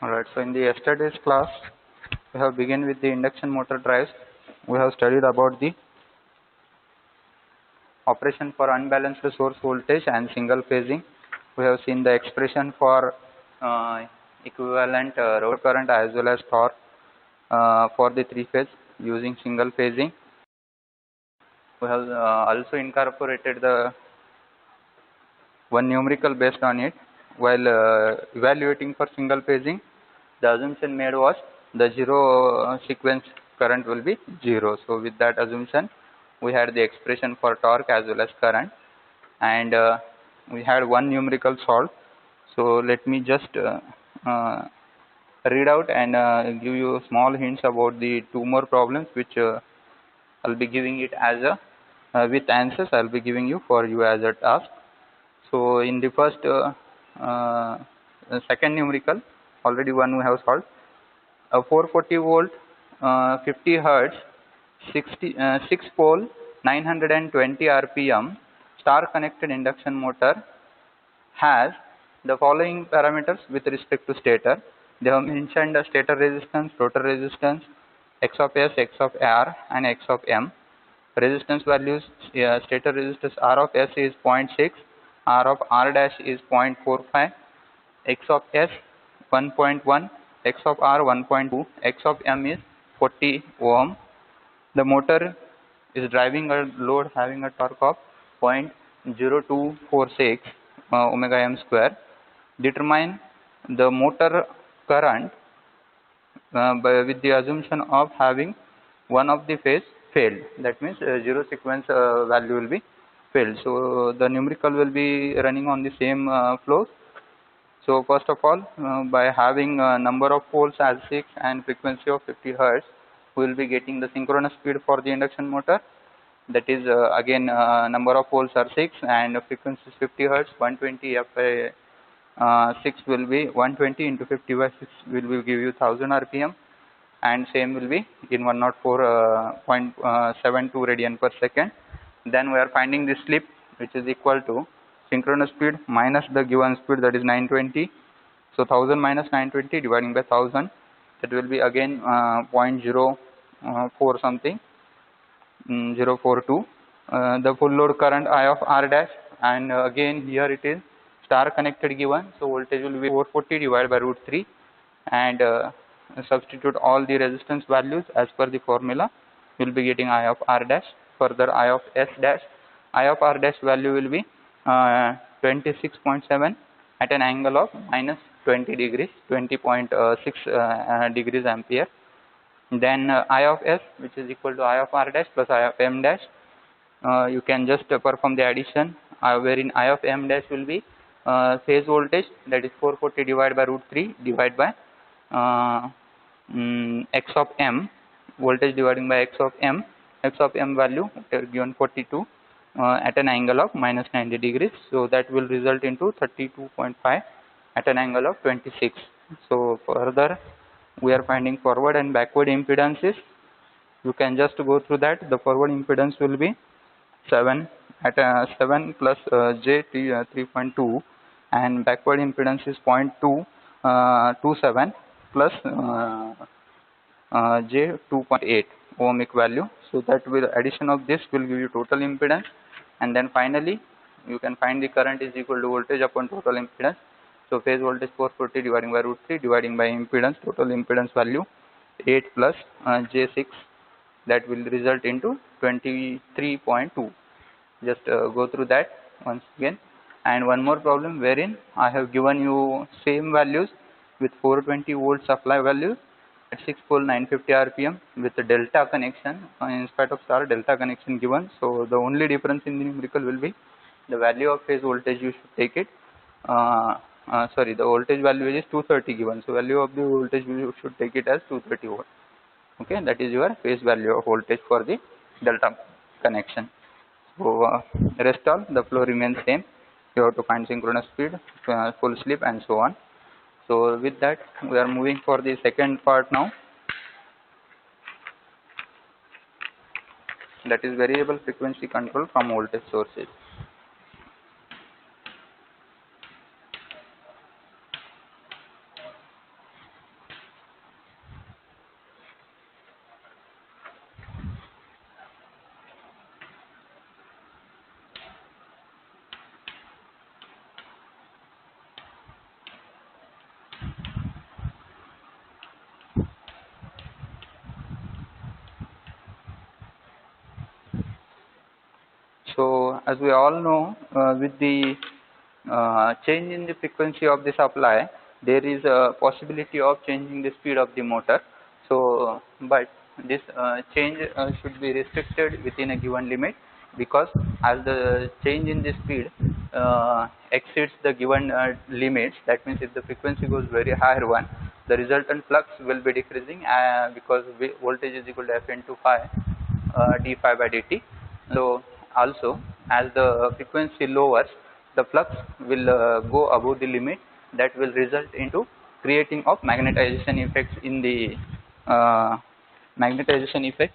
Alright, so in the yesterday's class, we have begun with the induction motor drives. We have studied about the operation for unbalanced source voltage and single phasing. We have seen the expression for equivalent road current as well as torque for the three phase using single phasing. We have also incorporated the one numerical based on it. While evaluating for single phasing, the assumption made was the zero sequence current will be 0. So with that assumption, we had the expression for torque as well as current, and we had one numerical solved. So let me just read out and give you small hints about the two more problems, which I'll be giving it as a with answers I'll be giving you for you as a task. So in the first second numerical, already one we have solved. A 440 volt 50 hertz 6 pole 920 rpm star connected induction motor has the following parameters with respect to stator. They have mentioned stator resistance, rotor resistance, x of s, x of r and x of m. Resistance values, stator resistance R of s is 0.6, R of r dash is 0.45, x of s 1.1, x of r 1.2, x of m is 40 ohm. The motor is driving a load having a torque of 0.0246 omega m square. Determine the motor current with the assumption of having one of the phase failed. That means zero sequence value will be failed. So the numerical will be running on the same flows. So first of all, by having number of poles as 6 and frequency of 50 hertz, we will be getting the synchronous speed for the induction motor. That is again number of poles are 6 and frequency is 50 hertz. 120 f by 6 will be 120 into 50 by 6 will give you 1000 rpm, and same will be in 104.72 radian per second. Then we are finding the slip, which is equal to synchronous speed minus the given speed, that is 920. So 1000 minus 920 dividing by 1000, that will be again 0.04 something, 042. The full load current I of r dash, and again here it is star connected given, so voltage will be 440 divided by root 3, and substitute all the resistance values as per the formula. You will be getting I of r dash. Further I of s dash, I of r dash value will be 26.7 at an angle of minus 20 degrees, 20.6 degrees ampere. Then I of s, which is equal to I of r dash plus I of m dash. You can just perform the addition, wherein I of m dash will be phase voltage, that is 440 divided by root 3 divided by x of m, voltage dividing by x of m. X of m value given 42 at an angle of minus 90 degrees, so that will result into 32.5 at an angle of 26. So further we are finding forward and backward impedances. You can just go through that. The forward impedance will be 7 at 7 plus j 3.2, and backward impedance is 0.27 plus j 2.8 ohmic value. So that will addition of this will give you total impedance, and then finally you can find the current is equal to voltage upon total impedance. So phase voltage 440 dividing by root 3 dividing by impedance, total impedance value 8 plus j6, that will result into 23.2. Just go through that once again. And one more problem wherein I have given you same values with 420 volt supply value at 6 pole 950 rpm with the delta connection, in spite of star delta connection given. So the only difference in the numerical will be the value of phase voltage you should take it. Sorry, the voltage value is 230 given, so value of the voltage you should take it as 230 volt. Okay, that is your phase value of voltage for the delta connection. So rest all the flow remains same. You have to find synchronous speed, full slip and so on. So with that we are moving for the second part now, that is variable frequency control from voltage sources. as we all know, with the change in the frequency of the supply, there is a possibility of changing the speed of the motor. So, but this change should be restricted within a given limit, because as the change in the speed exceeds the given limits, that means if the frequency goes very higher one, the resultant flux will be decreasing, because voltage is equal to F into phi d phi by dt. So also, as the frequency lowers, the flux will go above the limit, that will result into creating of magnetization effects in the magnetization effect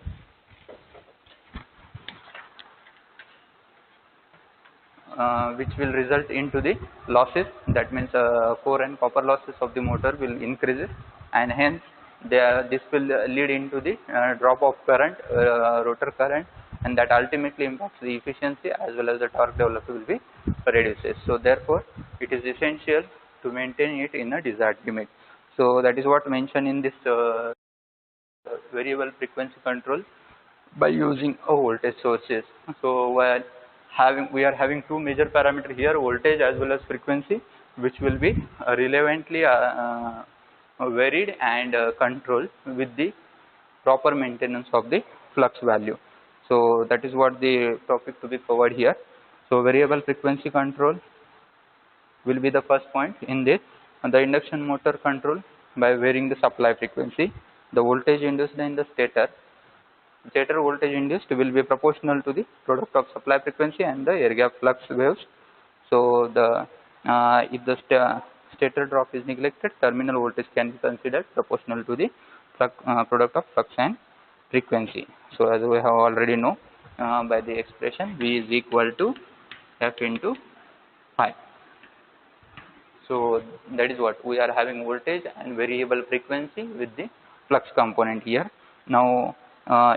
which will result into the losses. That means core and copper losses of the motor will increase, and hence this will lead into the drop of current, rotor current, and that ultimately impacts the efficiency as well as the torque developed will be reduces. So therefore, it is essential to maintain it in a desired limit. So that is what mentioned in this variable frequency control by using a voltage sources. So while we are having two major parameters here, voltage as well as frequency, which will be relevantly varied and controlled with the proper maintenance of the flux value. So that is what the topic to be covered here. So variable frequency control will be the first point in this. The induction motor control by varying the supply frequency. The voltage induced in the stator voltage induced will be proportional to the product of supply frequency and the air gap flux waves. So the if the stator drop is neglected, terminal voltage can be considered proportional to the product of flux and frequency. So as we have already know by the expression, V is equal to F into phi. So that is what we are having, voltage and variable frequency with the flux component here. Now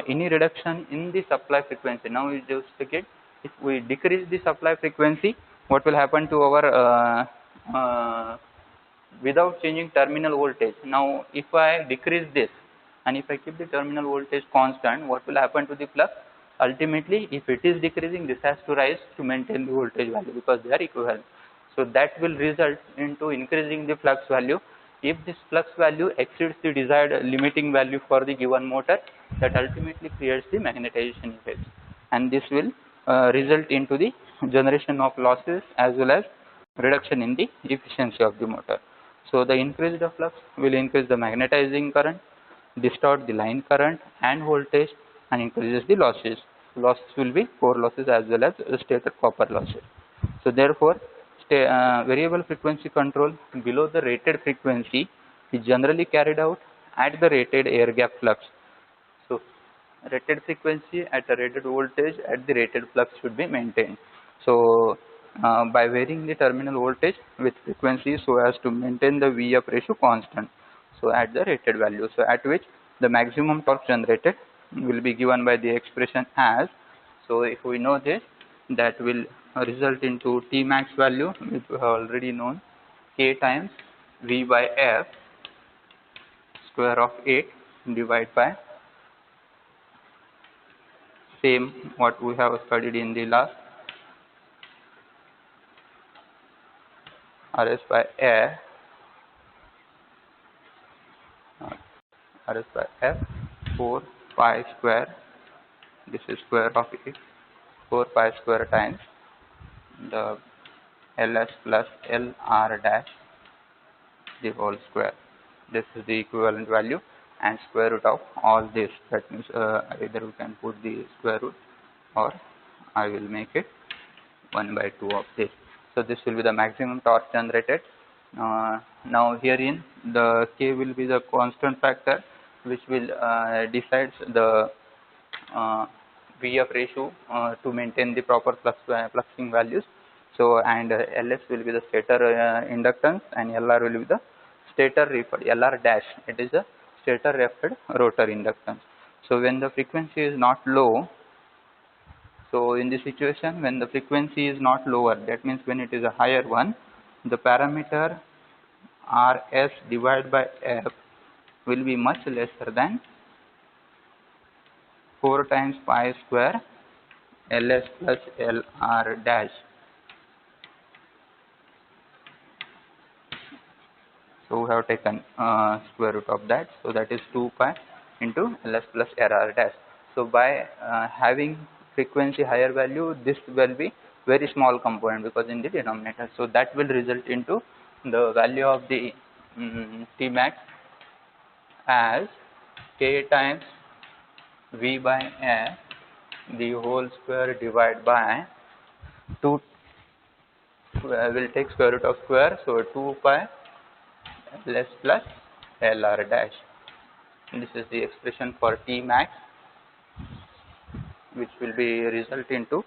any reduction in the supply frequency, now you just take it, if we decrease the supply frequency, what will happen to our without changing terminal voltage. Now if I decrease this and if I keep the terminal voltage constant, what will happen to the flux? Ultimately, if it is decreasing, this has to rise to maintain the voltage value, because they are equivalent. So that will result into increasing the flux value. If this flux value exceeds the desired limiting value for the given motor, that ultimately creates the magnetization effects, and this will result into the generation of losses as well as reduction in the efficiency of the motor. So the increased flux will increase the magnetizing current, distort the line current and voltage, and increases the losses. Losses will be core losses as well as stator copper losses. So therefore, variable frequency control below the rated frequency is generally carried out at the rated air gap flux. So rated frequency at a rated voltage at the rated flux should be maintained. So by varying the terminal voltage with frequency so as to maintain the V-up ratio constant, so at the rated value, so at which the maximum torque generated will be given by the expression as, so if we know this, that will result into T max value, which we have already known, K times V by F square of 8 divided by same what we have studied in the last, RS by F, RS by F 4 pi square, this is square of 8, 4 pi square times the LS plus LR dash the whole square. This is the equivalent value, and square root of all this. That means either we can put the square root or I will make it 1 by 2 of this. So this will be the maximum torque generated. Now herein the K will be the constant factor which will decides the V-up ratio to maintain the proper fluxing values. So and LS will be the stator inductance, and LR will be the stator referred, LR dash, it is the stator referred rotor inductance. So when the frequency is not low, so in this situation when the frequency is not lower, that means when it is a higher one, the parameter RS divided by F will be much lesser than 4 times pi square Ls plus Lr dash. So we have taken square root of that, so that is 2 pi into Ls plus Rr dash. So by having frequency higher value, this will be very small component because in the denominator. So that will result into the value of the Tmax as k times V by f the whole square divided by 2, will take square root of square, so 2 pi Ls plus Lr dash. This is the expression for T max, which will be result into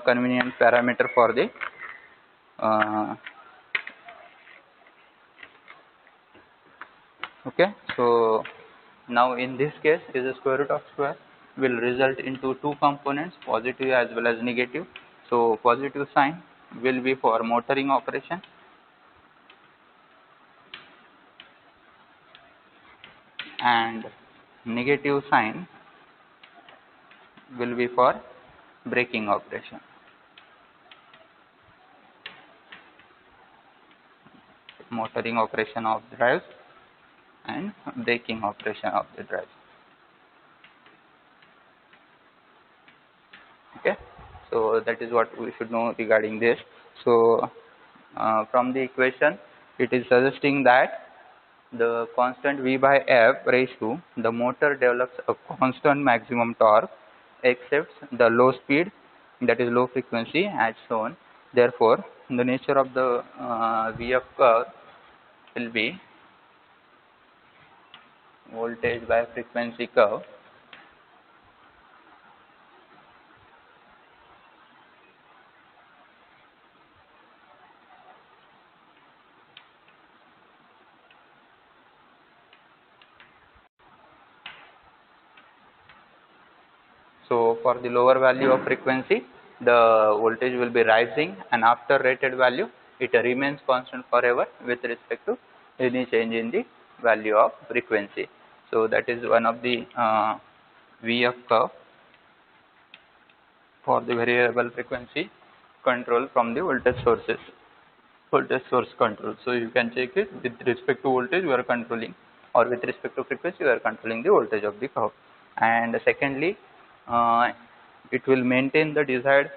convenient parameter for the okay. So now in this case is the square root of square will result into two components, positive as well as negative. So positive sign will be for motoring operation and negative sign will be for braking operation. Motoring operation of the drives and braking operation of the drives. Okay, so that is what we should know regarding this. So from the equation it is suggesting that the constant V by F raised to the motor develops a constant maximum torque except the low speed, that is low frequency as shown. Therefore the nature of the VF curve will be voltage by frequency curve. So for the lower value of frequency, the voltage will be rising, and after rated value, it remains constant forever with respect to any change in the value of frequency. So that is one of the VF curve for the variable frequency control from the voltage sources, voltage source control. So you can check it with respect to voltage you are controlling, or with respect to frequency you are controlling the voltage of the curve. And secondly, it will maintain the desired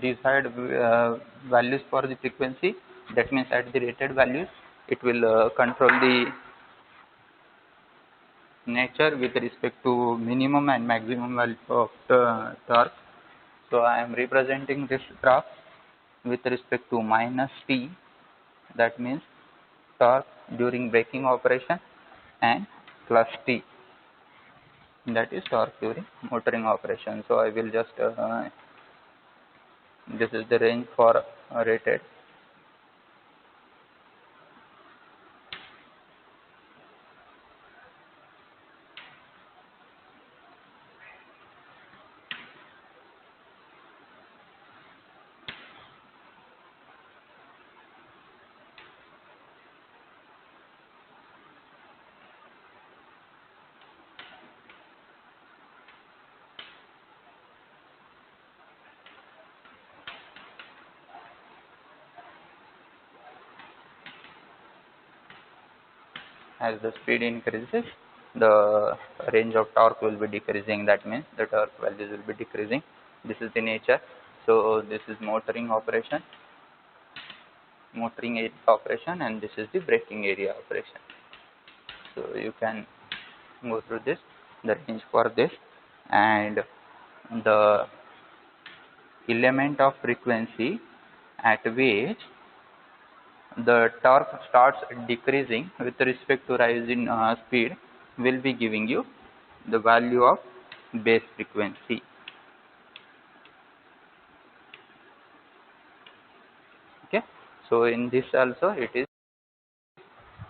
desired values for the frequency. That means at the rated values it will control the nature with respect to minimum and maximum value of the torque. So I am representing this graph with respect to minus T, that means torque during braking operation, and plus T, that is torque during motoring operation. So I will just this is the range for rated. As the speed increases, the range of torque will be decreasing, that means the torque values will be decreasing. This is the nature. So this is motoring operation, motoring area operation, and this is the braking area operation. So you can go through this, the range for this, and the element of frequency at which the torque starts decreasing with respect to rise in speed will be giving you the value of base frequency. Okay, so in this also it is,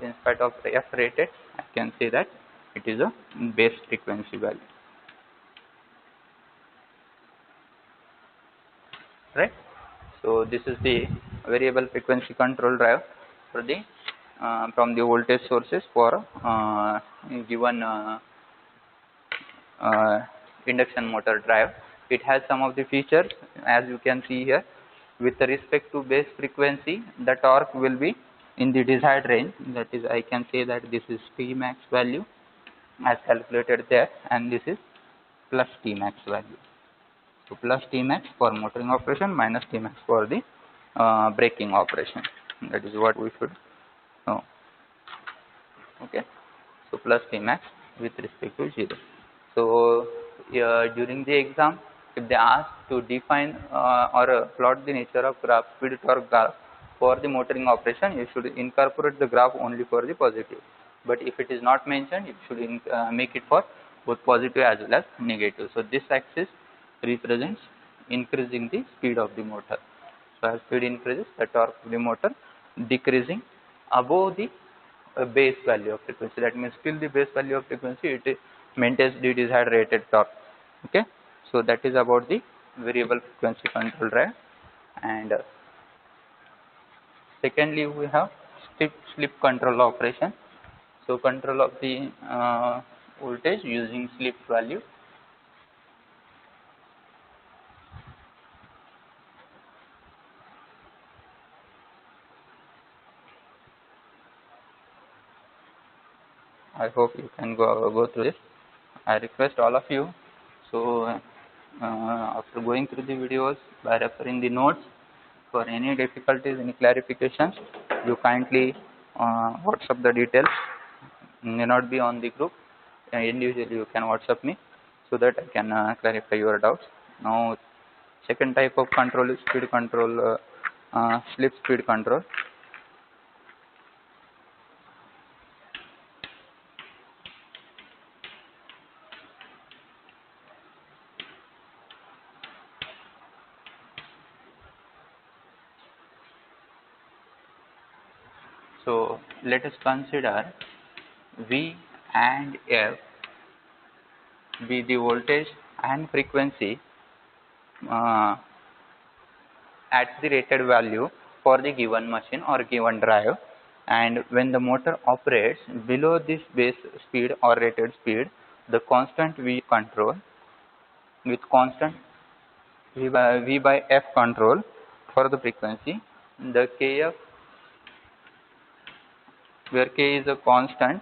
in spite of F rated, I can say that it is a base frequency value, right? So this is the variable frequency control drive for the from the voltage sources for given induction motor drive. It has some of the features as you can see here. With respect to base frequency, the torque will be in the desired range. That is, I can say that this is Tmax value as calculated there, and this is plus Tmax value. So plus Tmax for motoring operation, minus Tmax for the braking operation. That is what we should know. Okay. So plus Tmax with respect to 0. So during the exam, if they ask to define or plot the nature of graph, speed torque graph for the motoring operation, you should incorporate the graph only for the positive. But if it is not mentioned, you should make it for both positive as well as negative. So this axis represents increasing the speed of the motor. So as speed increases, the torque of the motor decreasing above the base value of frequency. That means till the base value of frequency, it maintains the desired rated torque. Okay. So that is about the variable frequency control drive. And secondly, we have slip control operation. So control of the voltage using slip value. I hope you can go through this. I request all of you. So after going through the videos, by referring the notes, for any difficulties, any clarifications, you kindly WhatsApp the details. May not be on the group. Individually, you can WhatsApp me so that I can clarify your doubts. Now, second type of control is speed control, slip speed control. So let us consider V and F be the voltage and frequency at the rated value for the given machine or given drive, and when the motor operates below this base speed or rated speed, the constant V control with constant V by F control for the frequency, the Kf, where K is a constant,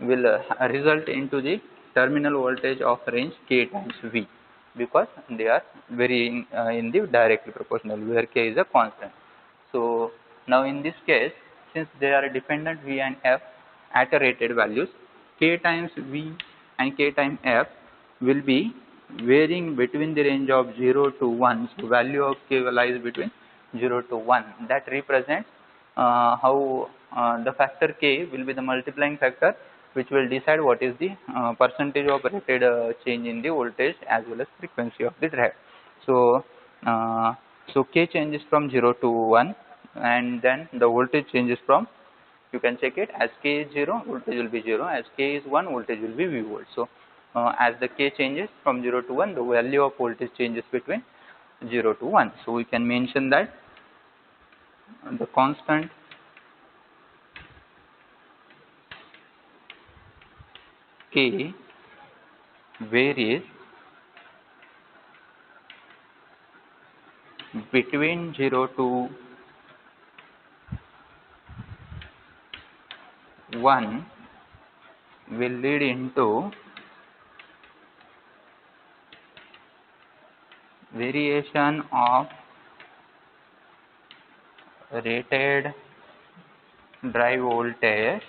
will result into the terminal voltage of range K times V, because they are varying in the directly proportional, where K is a constant. So now in this case, since they are dependent V and F at a rated values, K times V and K times F will be varying between the range of 0 to 1. So value of K lies between 0 to 1. That represents how the factor K will be the multiplying factor which will decide what is the percentage of rated change in the voltage as well as frequency of the drive. So so K changes from 0 to 1, and then the voltage changes from, you can check it, as K is 0, voltage will be 0, as K is 1, voltage will be V volt. So as the K changes from 0 to 1, the value of voltage changes between 0 to 1. So we can mention that the constant K varies between 0 to 1 will lead into variation of rated drive voltage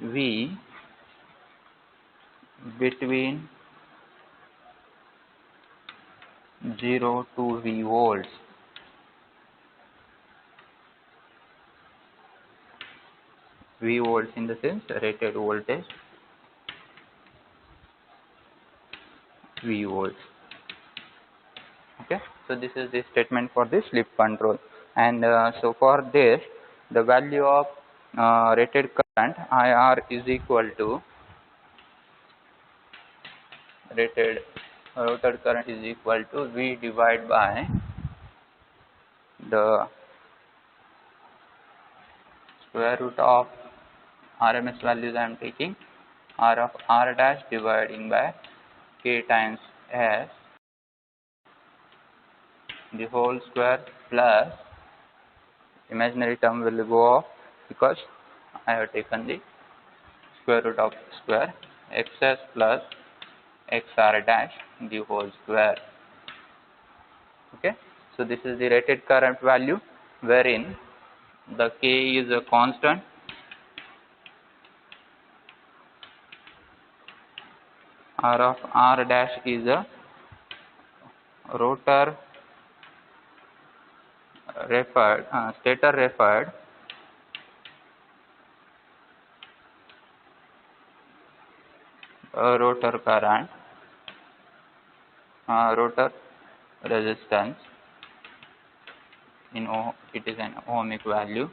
V between 0 to V volts. V volts in the sense rated voltage, V volts. Okay, so this is the statement for the slip control. And so for this, the value of rated current IR is equal to rated rotor current is equal to V divided by the square root of RMS values I am taking, R of R dash dividing by K times S the whole square plus imaginary term will go off because I have taken the square root of square xs plus xr dash the whole square. Okay, so this is the rated current value wherein the K is a constant, R of R dash is a rotor referred, stator referred rotor current, rotor resistance in it is an ohmic value,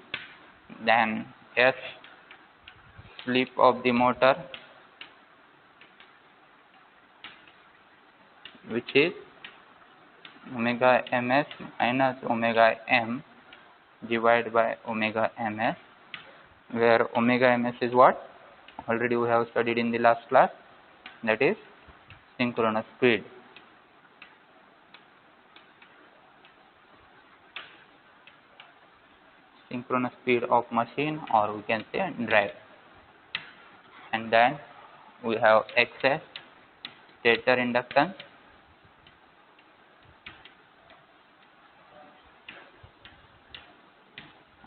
then S slip of the motor which is omega ms minus omega m divided by omega ms, where omega ms is what already we have studied in the last class, that is synchronous speed. Synchronous speed of machine, or we can say drive. And then we have xs stator inductance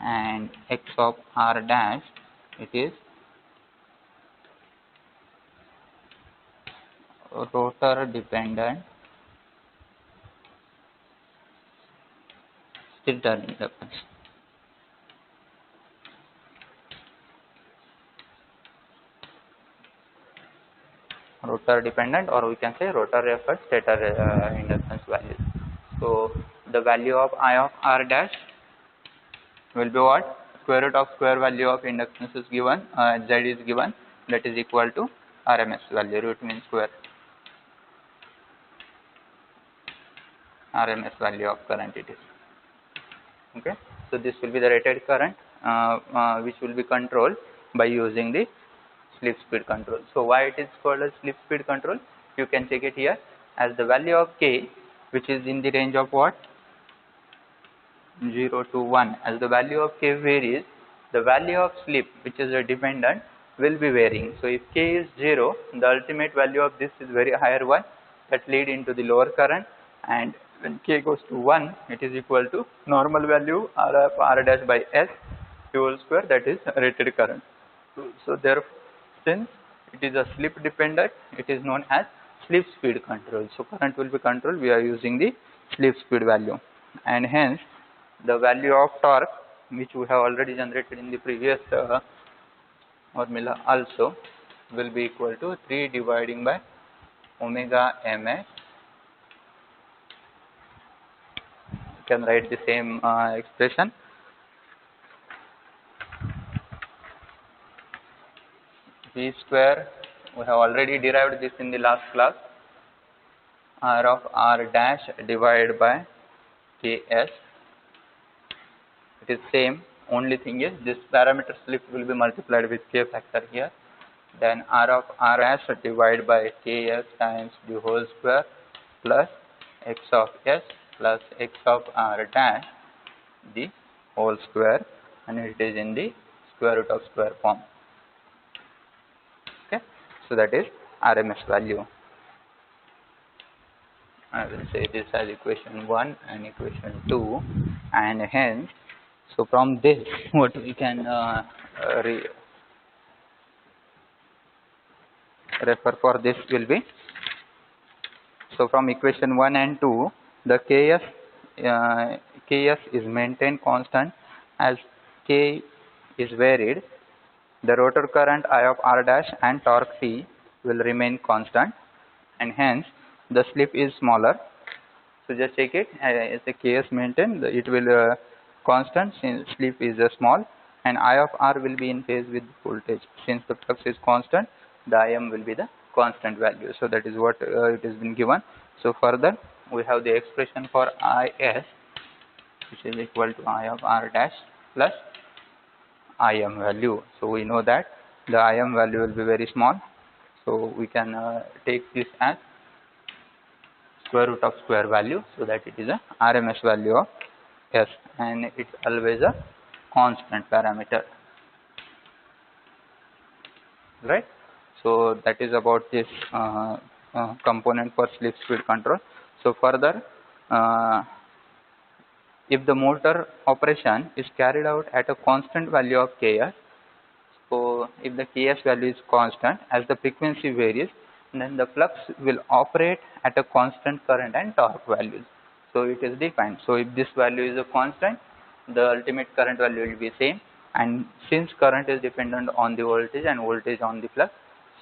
and x of r dash, it is rotor dependent stator inductance. Rotor dependent, or we can say rotor referred stator inductance value. So the value of I of r dash will be what? Square root of square value of inductance is given, z is given, that is equal to RMS value, root mean square RMS value of current it is. Okay, so this will be the rated current which will be controlled by using the slip speed control. So why it is called as slip speed control? You can check it here as the value of K, which is in the range of what? 0 to 1. As the value of K varies, the value of slip, which is a dependent, will be varying. So if K is 0, the ultimate value of this is very higher one, that lead into the lower current, and when K goes to 1, it is equal to normal value R of R dash by S whole square, that is rated current. So therefore, since it is a slip dependent, it is known as slip speed control. So current will be controlled, we are using the slip speed value, and hence the value of torque, which we have already generated in the previous formula also, will be equal to 3 dividing by omega ms. You can write the same expression. V square, we have already derived this in the last class, R of R dash divided by Ks. It is same, only thing is this parameter slip will be multiplied with K factor here. Then R of R dash divided by Ks times the whole square plus x of S plus x of R dash the whole square, and it is in the square root of square form. Okay, so that is RMS value. I will say this as equation 1 and equation 2, and hence, so from this what we can refer for this will be, so from equation 1 and 2, the Ks is maintained constant as K is varied. The rotor current I of R dash and torque T will remain constant, and hence the slip is smaller. So just check it, as the Ks maintained, it will constant since slip is small, and I of R will be in phase with voltage. Since the flux is constant, the Im will be the constant value. So that is what it has been given. So further we have the expression for Is, which is equal to I of R dash plus IM value. So we know that the IM value will be very small. So we can take this as square root of square value, so that it is a RMS value of S, and it's always a constant parameter, right? So that is about this component for slip speed control. So further, if the motor operation is carried out at a constant value of Ks, so if the Ks value is constant, as the frequency varies, then the flux will operate at a constant current and torque values. So it is defined. So if this value is a constant, the ultimate current value will be same, and since current is dependent on the voltage and voltage on the flux,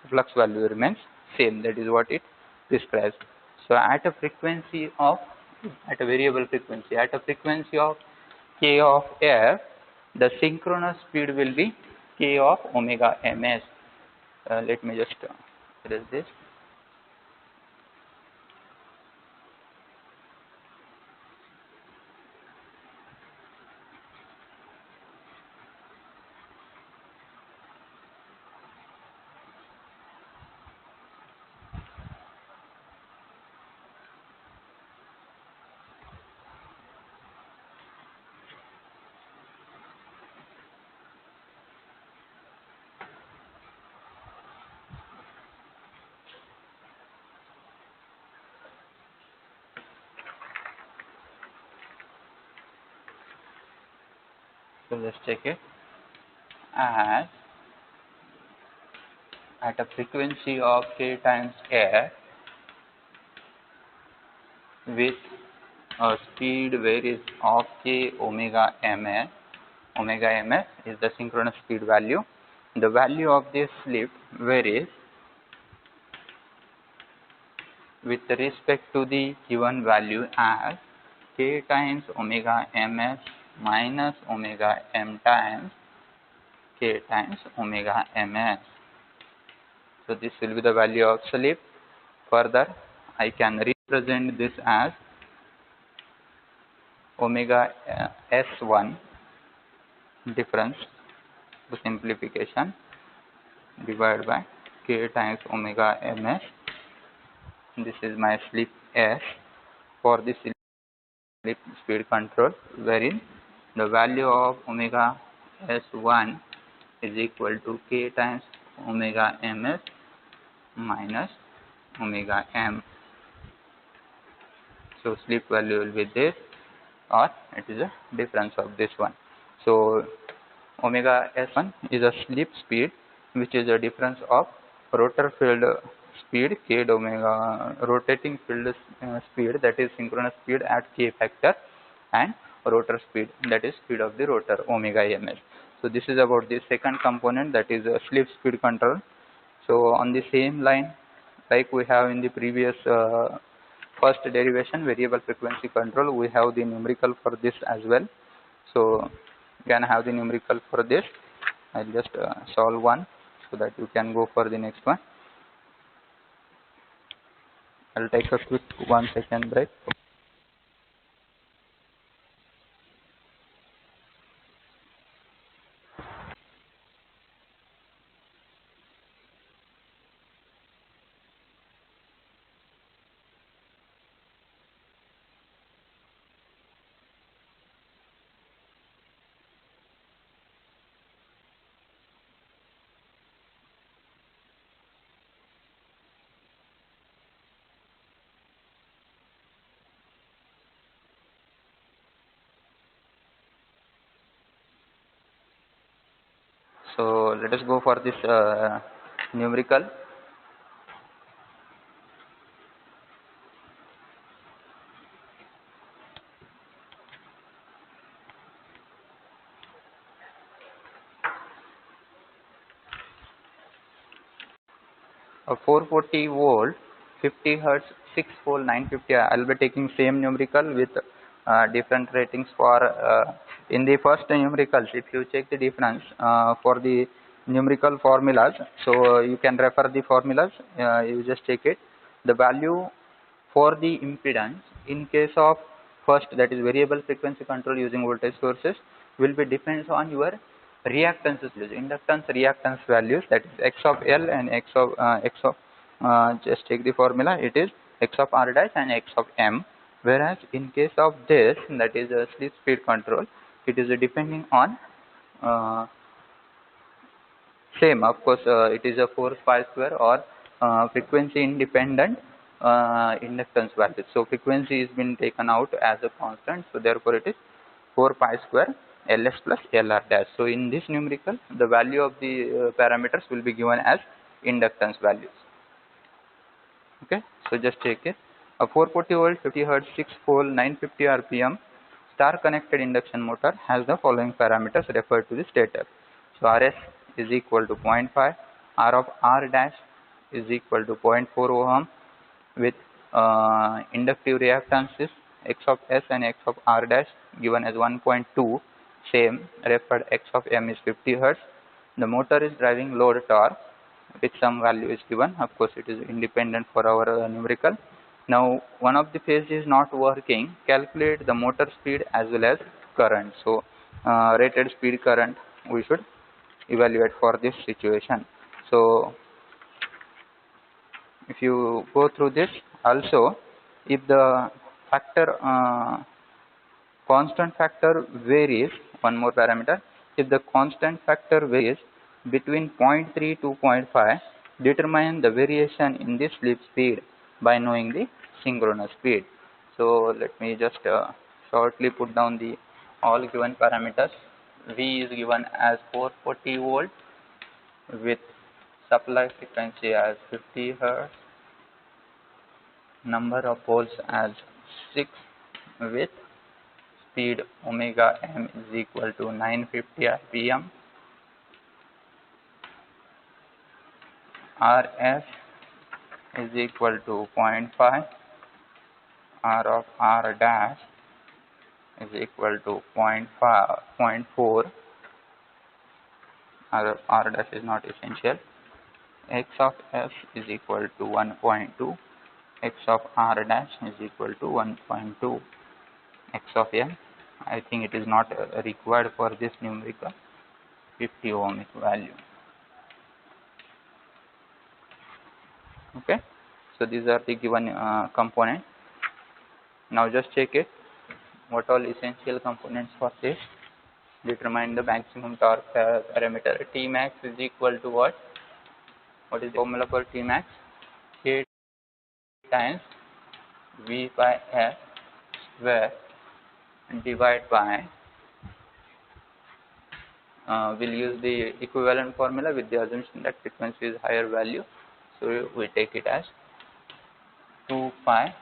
so flux value remains same. That is what it describes. So at a frequency of, at a variable frequency, at a frequency of k of f, the synchronous speed will be k of omega ms. Let me just erase this. So let's check it. As at a frequency of k times f with a speed varies of k omega ms. Omega ms is the synchronous speed value. The value of this slip varies with respect to the given value as k times omega ms minus omega m times k times omega ms. So this will be the value of slip. Further, I can represent this as omega s1 difference to simplification divided by k times omega ms. This is my slip s for this slip speed control, wherein the value of omega s1 is equal to k times omega ms minus omega m. So slip value will be this, or it is a difference of this one. So omega s1 is a slip speed, which is a difference of rotor field speed k omega, rotating field speed, that is synchronous speed at k factor, and rotor speed, that is speed of the rotor, omega ms. So this is about the second component, that is slip speed control. So on the same line, like we have in the previous first derivation, variable frequency control, we have the numerical for this as well. So you can have the numerical for this. I'll just solve one so that you can go for the next one. I'll take a quick 1 second break. So let us go for this numerical. A 440 volt, 50 hertz, 6 pole, 950. I'll be taking same numerical with different ratings for in the first numericals. If you check the difference for the numerical formulas, so you can refer the formulas. You just check it. The value for the impedance in case of first, that is variable frequency control using voltage sources, will be depends on your reactances values, inductance reactance values, that is x of L and x of just take the formula, it is x of R dash and x of M, whereas in case of this, that is a slip speed control, it is depending on same, of course, it is a 4 pi square or frequency independent inductance value. So frequency is been taken out as a constant, so therefore it is 4 pi square Ls plus Lr dash. So in this numerical, the value of the parameters will be given as inductance values. Okay, so just take it. A 440 volt 50 hertz 6 pole 950 rpm star connected induction motor has the following parameters referred to the stator. So Rs is equal to 0.5, R of R dash is equal to 0.4 ohm with inductive reactances x of S and x of R dash given as 1.2, same, referred x of M is 50 hertz. The motor is driving load torque with some value is given, of course it is independent for our numerical. Now one of the phase is not working, calculate the motor speed as well as current. So rated speed current we should evaluate for this situation. So if you go through this, also if the factor constant factor varies, one more parameter, if the constant factor varies between 0.3 to 0.5, determine the variation in the slip speed by knowing the synchronous speed. So let me just shortly put down the all given parameters. V is given as 440 volt with supply frequency as 50 Hz, number of poles as 6 with speed omega m is equal to 950 rpm, Rs is equal to 0.5, R of R dash is equal to 0.4, R dash is not essential, x of S is equal to 1.2, x of R dash is equal to 1.2, x of M, I think it is not required for this numerical, 50 ohmic value. Okay, so these are the given components. Now just check it, what all essential components for this. Determine the maximum torque parameter. Tmax is equal to what? What is the formula for Tmax? K times V by S square divided by, we'll use the equivalent formula with the assumption that frequency is higher value. So we take it as 2 pi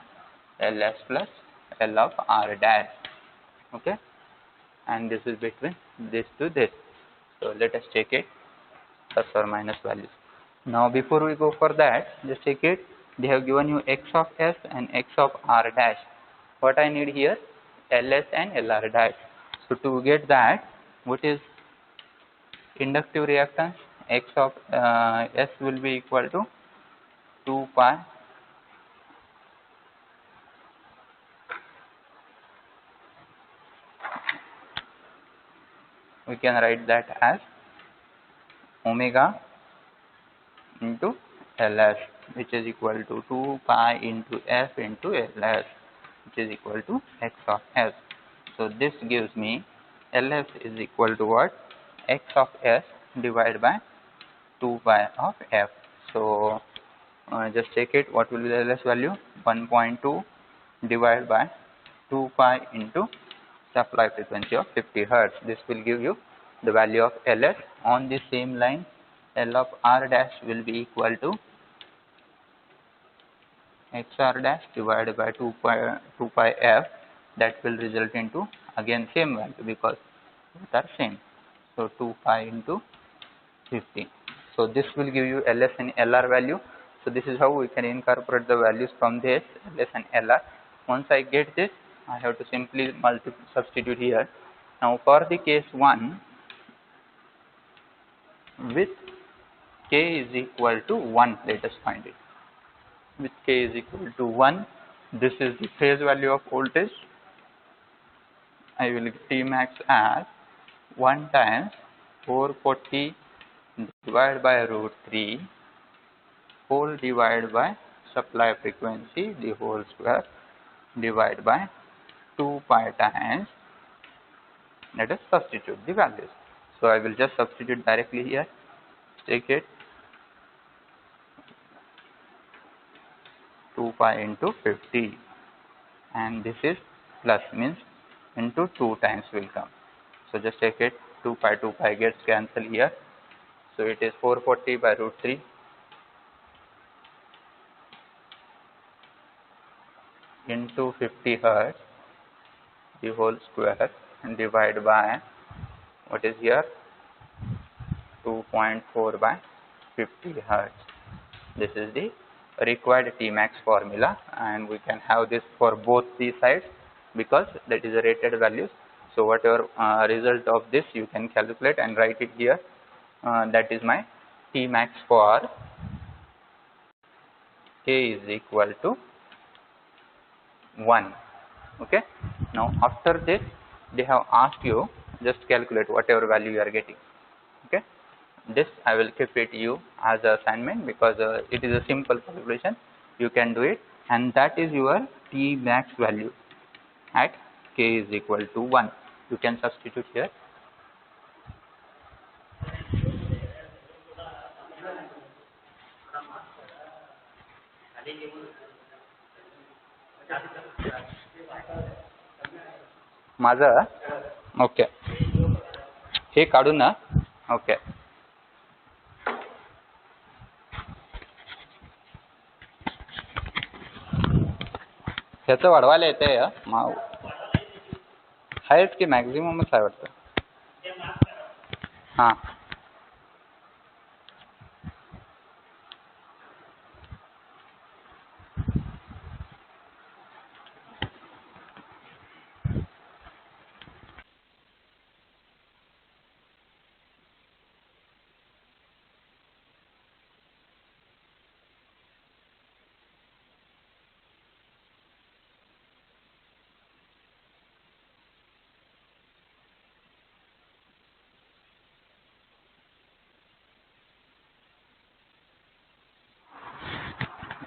Ls plus L of R dash. Okay, and this is between this to this. So let us check it, plus or minus values. Now before we go for that, just check it. They have given you x of S and x of R dash. What I need here, Ls and Lr dash. So to get that, what is inductive reactance? X of S will be equal to 2 pi we can write that as omega into Ls, which is equal to 2 pi into F into Ls, which is equal to x of S. So this gives me Ls is equal to what? X of S divided by 2 pi of F. So just check it, what will be the Ls value? 1.2 divided by 2 pi into supply frequency of 50 Hz. This will give you the value of Ls. On the same line, L of R dash will be equal to XR dash divided by 2 pi F. That will result into again same value because both are same. So 2 pi into 50. So this will give you Ls and Lr value. So this is how we can incorporate the values from this Ls and Lr. Once I get this, I have to simply substitute here. Now for the case 1, with k is equal to 1, let us find it. With k is equal to 1, this is the phase value of voltage. I will get Tmax as 1 times 440 divided by root 3 whole divided by supply frequency the whole square divided by 2 pi times, let us substitute the values. So I will just substitute directly here. Take it 2 pi into 50 and this is plus, means into 2 times will come. So just take it 2 pi gets cancelled here. So it is 440 by root 3 into 50 hertz the whole square and divide by what is here 2.4 by 50 hertz. This is the required Tmax formula and we can have this for both the sides because that is the rated values. So whatever result of this you can calculate and write it here. That is my Tmax for K is equal to 1. Okay. Now after this they have asked you just calculate whatever value you are getting. Okay. This I will keep it you as a assignment because it is a simple calculation. You can do it and that is your Tmax value at K is equal to 1. You can substitute here. माझं okay हे काढू ना okay ह्याचं वाढवायला येते आहेच की मॅक्झिममच आहे वाटतं हां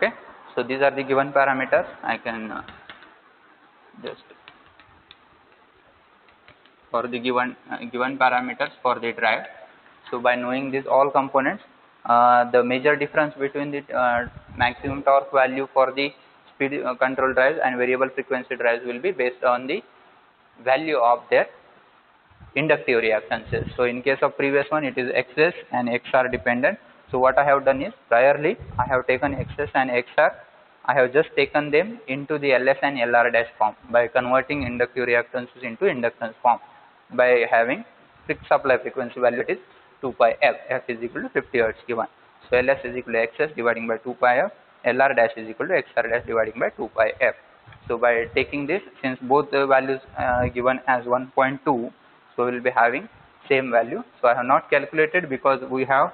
okay. So these are the given parameters. I can just for the given parameters for the drive. So by knowing these all components, the major difference between the maximum torque value for the speed control drives and variable frequency drives will be based on the value of their inductive reactances. So in case of previous one it is XS and XR dependent. So what I have done is priorly I have taken XS and XR, I have just taken them into the LS and LR dash form by converting inductive reactances into inductance form by having fixed supply frequency value, it is 2 pi F, F is equal to 50 Hertz given. So LS is equal to XS dividing by 2 pi F, LR dash is equal to XR dash dividing by 2 pi F. So by taking this, since both the values given as 1.2, so we will be having same value. So I have not calculated because we have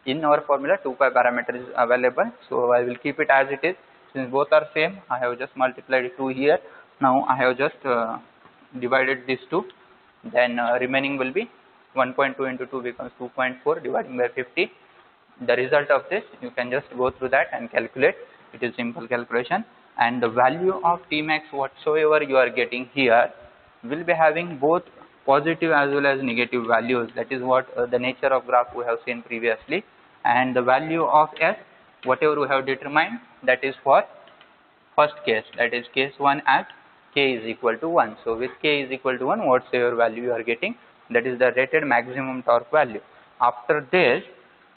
in our formula 2 pi parameter is available. So I will keep it as it is. Since both are same, I have just multiplied 2 here. Now I have just divided these 2. Then remaining will be 1.2 into 2 becomes 2.4 dividing by 50. The result of this you can just go through that and calculate. It is simple calculation. And the value of Tmax whatsoever you are getting here will be having both positive as well as negative values. That is what the nature of graph we have seen previously. And the value of S, whatever we have determined, that is for first case, that is case 1 at K is equal to 1. So with K is equal to 1, whatsoever value you are getting, that is the rated maximum torque value. After this,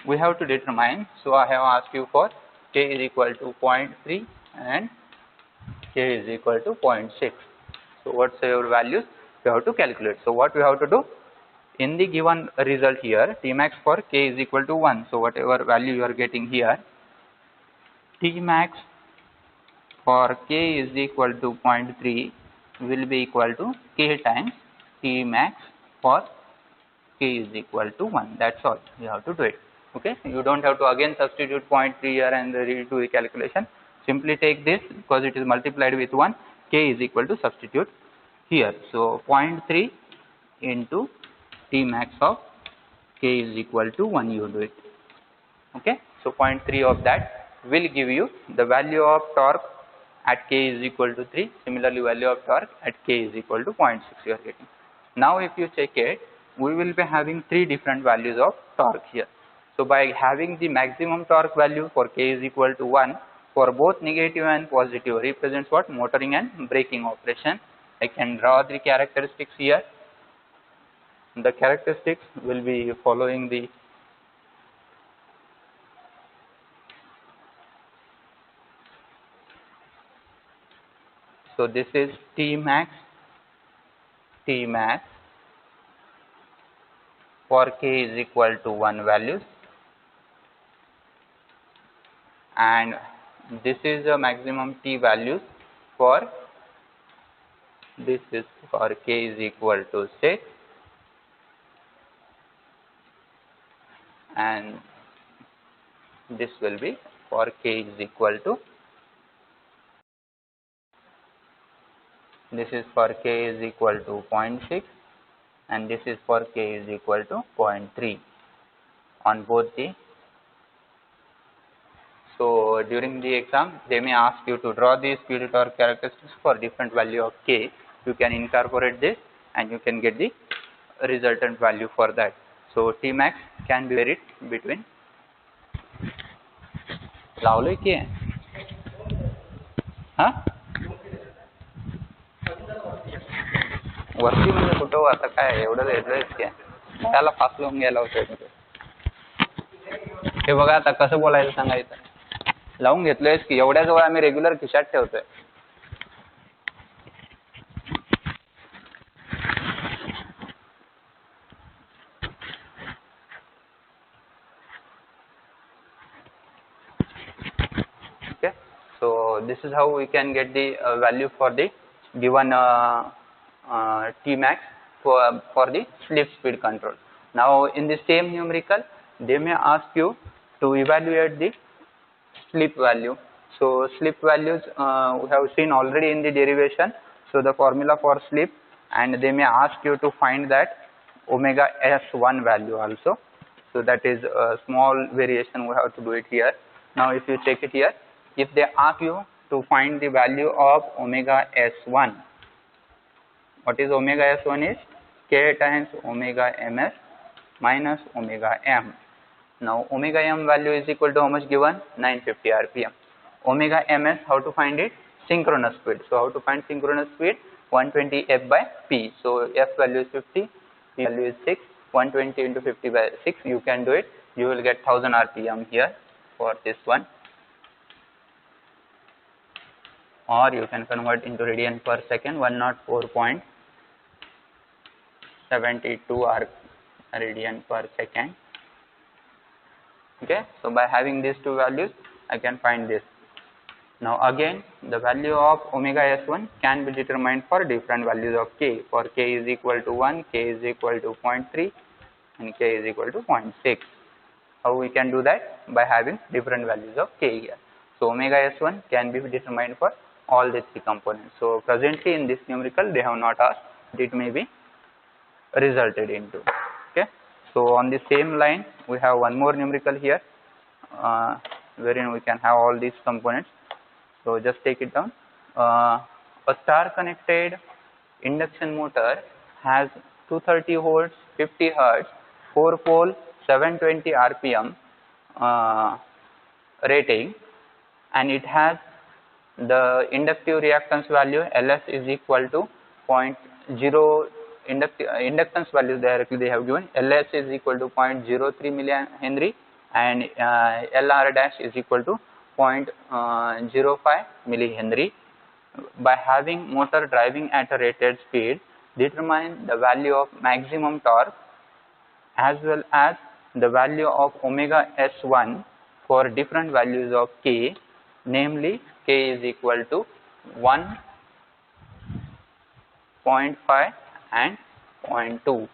we have to determine, so I have asked you for K is equal to 0.3 and K is equal to 0.6. So whatsoever values you have to calculate. So what we have to do, in the given result here, Tmax for K is equal to 1. So whatever value you are getting here, Tmax for K is equal to 0.3 will be equal to K times Tmax for K is equal to 1. That's all. You have to do it. Okay. You don't have to again substitute 0.3 here and redo the calculation. Simply take this because it is multiplied with 1. K is equal to substitute here. So 0.3 into Tmax of k is equal to 1 you do it. Okay, so 0.3 of that will give you the value of torque at k is equal to 3. Similarly, value of torque at k is equal to 0.6 you are getting. Now if you check it, we will be having 3 different values of torque here. So by having the maximum torque value for k is equal to 1 for both negative and positive represents what? Motoring and braking operation. I can draw the characteristics here. The characteristics will be following the so this is T max for k is equal to 1 values, and this is the maximum T values for this is for k is equal to 6, and this will be for k is equal to this is for k is equal to 0.6 and this is for k is equal to 0.3 on both the. So during the exam they may ask you to draw the speed torque characteristics for different value of k. You can incorporate this and you can get the resultant value for that. So T max can be varied between लावलोय की हा वरती म्हणजे कुठं आता काय एवढं घेतलंयच की त्याला फास लावून घ्यायला होतं. हे बघा आता कसं बोलायचं सांगायचं लावून घेतलंयस की एवढ्या जवळ आम्ही रेग्युलर खिशात ठेवतोय. Okay, so this is how we can get the value for the given T max for the slip speed control. Now in the same numerical they may ask you to evaluate the slip value. So slip values we have seen already in the derivation. So the formula for slip, and they may ask you to find that omega s1 value also. So that is a small variation, we have to do it here. Now if you check it here, if they ask you to find the value of omega s1, what is omega s1 is k times omega ms minus omega m. Now omega m value is equal to how much given? 950 rpm. Omega ms, how to find it? Synchronous speed. So how to find synchronous speed? 120 f by p. So f value is 50, p value is 6, 120 into 50 by 6, you can do it. You will get 1000 rpm here for this one, or you can convert into radian per second. 104.72 radian per second. Okay, so by having these two values I can find this. Now again the value of omega s1 can be determined for different values of k. For k is equal to 1, k is equal to 0.3 and k is equal to 0.6. How we can do that? By having different values of k here. So omega s1 can be determined for all the three components. So presently in this numerical they have not asked, it may be resulted into. Okay, so on the same line we have one more numerical here wherein we can have all these components. So just take it down. A star connected induction motor has 230 volts, 50 hertz, 4 pole, 720 rpm rating, and it has the inductive reactance value ls is equal to 0.0. Inductance values directly they have given. Ls is equal to 0.03 millihenry and Lr dash is equal to 0.05 millihenry. By having motor driving at a rated speed, determine the value of maximum torque as well as the value of omega s1 for different values of k, namely k is equal to 1, 0.5 and 0.2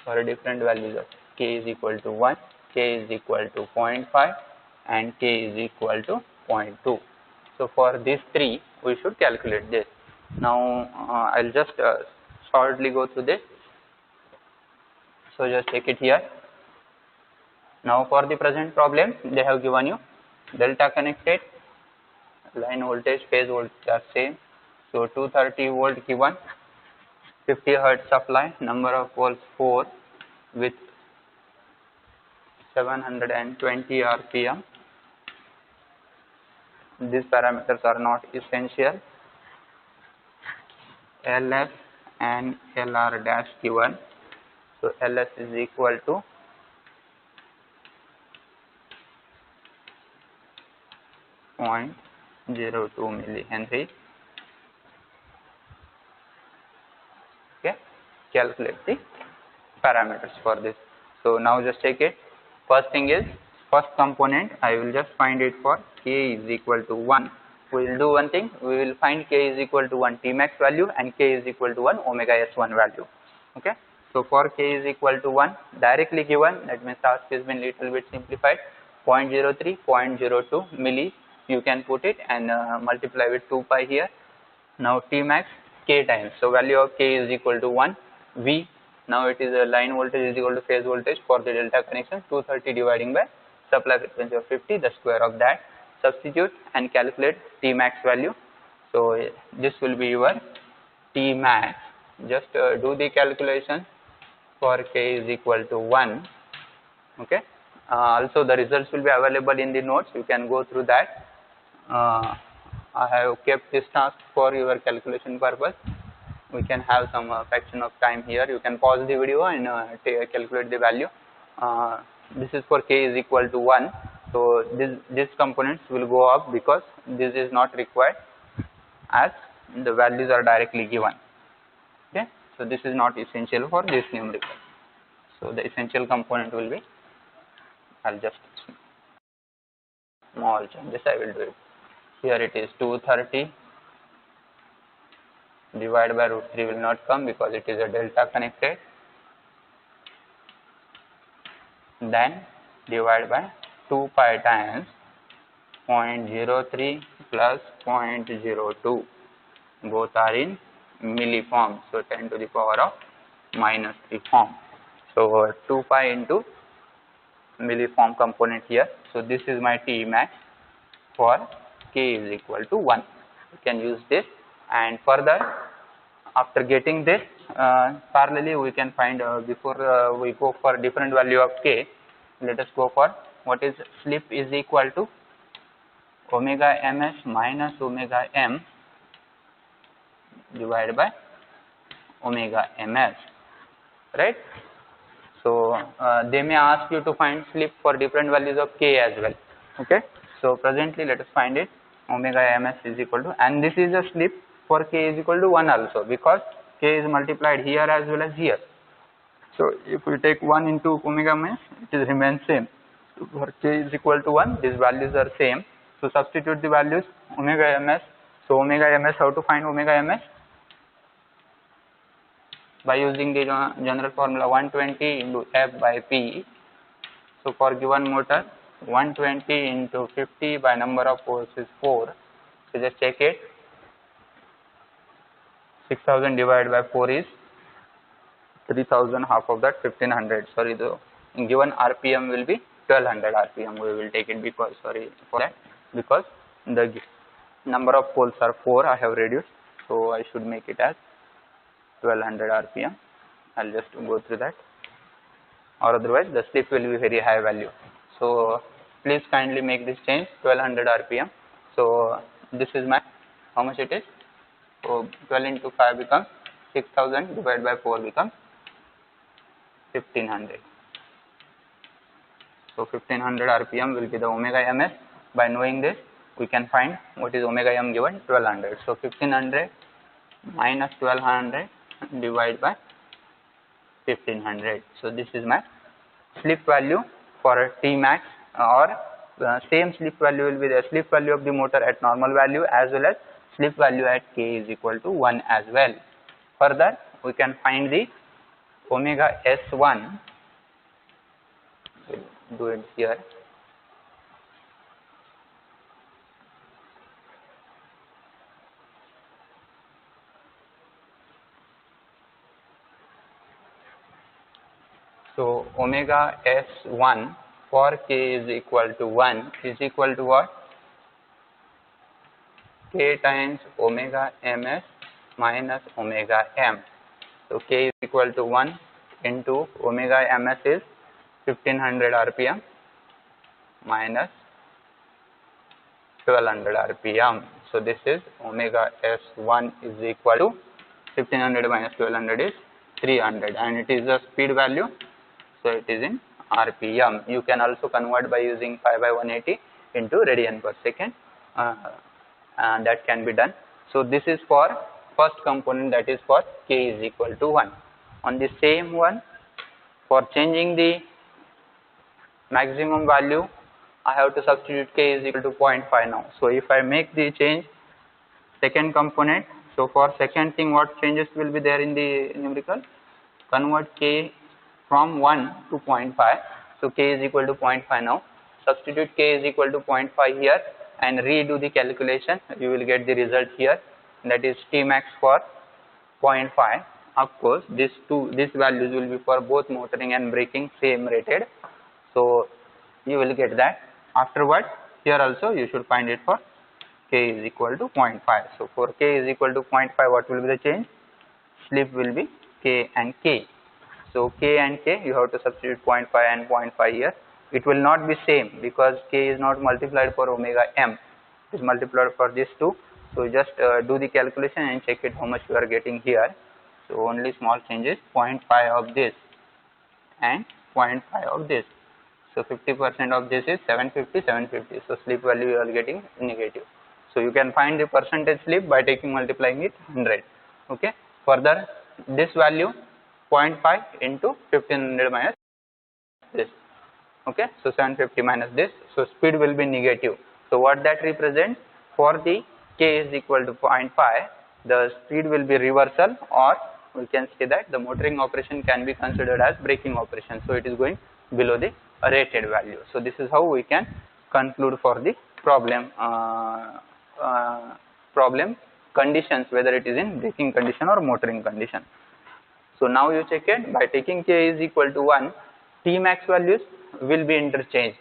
for different values of k is equal to 1, k is equal to 0.5 and k is equal to 0.2. So for these three we should calculate this. Now I'll just shortly go through this. So just take it here. Now for the present problem, they have given you delta connected, line voltage, phase voltage are same. So 230 volt given, 50 hertz supply, number of poles 4 with 720 RPM. These parameters are not essential. LS and LR dash given. So LS is equal to 0.02 millihenry. Okay, calculate the parameters for this. So now just take it. First thing is, first component I will just find it for K is equal to 1. We will do one thing, we will find K is equal to 1 Tmax value and K is equal to 1 omega S1 value. Okay, so for K is equal to 1 directly given, that means task has been little bit simplified, 0.03, 0.02 milli you can put it and multiply with 2 pi here. Now Tmax K times, so value of K is equal to 1 V. Now it is a line voltage is equal to phase voltage for the delta connection, 230 dividing by supply frequency of 50, the square of that. Substitute and calculate Tmax value. So this will be your Tmax. Just do the calculation for K is equal to 1. Okay. Also the results will be available in the notes. You can go through that. I have kept this task for your calculation purpose. We can have some fraction of time here. You can pause the video and calculate the value. This is for K is equal to 1. So these components will go up because this is not required as the values are directly given. Okay, so this is not essential for this numerical. So the essential component will be, I'll just small changes I will do it. Here it is 230 divided by root 3 will not come because it is a delta connected. Then divide by 2 pi times 0.03 plus 0.02. Both are in milli form. So 10 to the power of minus 3 form. So 2 pi into milli form component here. So this is my Tmax for K is equal to 1. You can use this, and further after getting this parallelly we can find before we go for different value of K, let us go for what is slip is equal to omega ms minus omega m divided by omega ms, right? So they may ask you to find slip for different values of K as well. Okay, so presently let us find it. Omega ms is equal to, and this is a slip for K is equal to 1 also, because K is multiplied here as well as here. So if we take 1 into omega ms, it is remains same. So for K is equal to 1, these values are same. So substitute the values omega ms. So omega ms, how to find omega ms? By using the general formula 120 into F by P. So for given motor, 120 into 50 by number of poles is 4. So just check it. 6000 divided by 4 is 3000, half of that 1500. Sorry, the given RPM will be 1200 RPM. We will take it because, sorry for that, because the number of poles are 4, I have reduced. So I should make it as 1200 RPM. I'll just go through that, or otherwise the slip will be very high value. So please kindly make this change, 1200 RPM. So this is my, how much it is? So 12 into 5 becomes 6000 divided by 4 becomes 1500. So 1500 RPM will be the omega ms. By knowing this, we can find what is omega m given 1200. So 1500 minus 1200 divided by 1500. So this is my slip value for Tmax, or same slip value will be the slip value of the motor at normal value as well as slip value at K is equal to 1 as well. Further, we can find the omega S1. We'll do it here. So omega S1 for k is equal to 1 is equal to what? K times omega ms minus omega m. So k is equal to 1 into omega ms is 1500 rpm minus 1200 rpm. So this is omega s1 is equal to 1500 minus 1200 is 300, and it is the speed value, so it is in rpm. You can also convert by using pi by 180 into radian per second, and that can be done. So this is for first component, that is for k is equal to 1. On the same one, for changing the maximum value, I have to substitute k is equal to 0.5 now. So if I make the change second component, so for second thing, what changes will be there in the numerical? Convert k from 1 to 0.5. So k is equal to 0.5 now. Substitute k is equal to 0.5 here and redo the calculation. You will get the result here, that is T max for 0.5. Of course, these values will be for both motoring and braking same rated. So you will get that. Afterward, here also you should find it for k is equal to 0.5. So for k is equal to 0.5, what will be the change? Slip will be k and k. So k and k, you have to substitute 0.5 and 0.5 here. It will not be same because k is not multiplied for omega m. It is multiplied for these two. So just do the calculation and check it how much you are getting here. So only small changes, 0.5 of this and 0.5 of this. So 50% of this is 750, 750. So slip value you are getting negative. So you can find the percentage slip by multiplying it 100. Okay. Further, this value 0.5 into 1500 minus this. Okay. So 750 minus this. So speed will be negative. So what that represents? For the k is equal to 0.5, the speed will be reversal, or we can say that the motoring operation can be considered as braking operation. So it is going below the rated value. So this is how we can conclude for the problem conditions, whether it is in braking condition or motoring condition. So now you check it by taking k is equal to 1, T max values will be interchanged.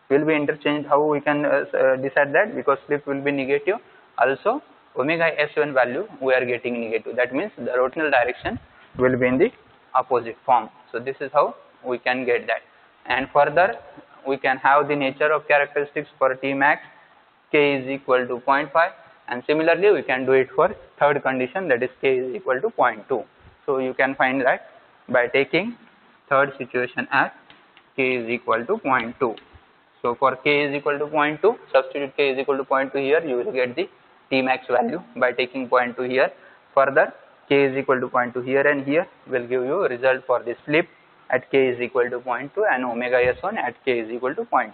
How we can decide that? Because slip will be negative. Also omega s1 value we are getting negative. That means the rotational direction will be in the opposite form. So this is how we can get that. And further, we can have the nature of characteristics for T max, k is equal to 0.5, and similarly we can do it for third condition, that is k is equal to 0.2. So you can find that by taking third situation as k is equal to 0.2. So for k is equal to 0.2, substitute k is equal to 0.2 here, you will get the T max value by taking 0.2 here. Further, k is equal to 0.2 here and here will give you result for the slip at k is equal to 0.2 and omega s1 at k is equal to 0.2.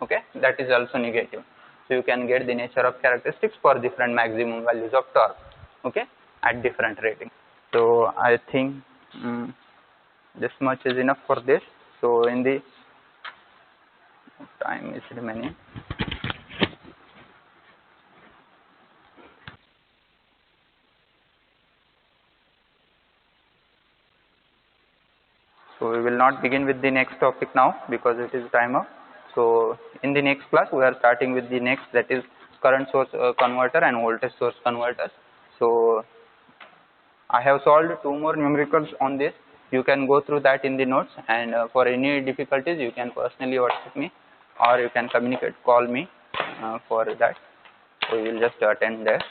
Okay, that is also negative. So you can get the nature of characteristics for different maximum values of torque, okay, at different ratings. So I think this much is enough for this. So in the time is remaining. So we will not begin with the next topic now because it is time up. So in the next class we are starting with the next, that is current source converter and voltage source converters. So I have solved 2 more numericals on this. You can go through that in the notes, and for any difficulties you can personally WhatsApp me or you can call me for that. We will just attend there.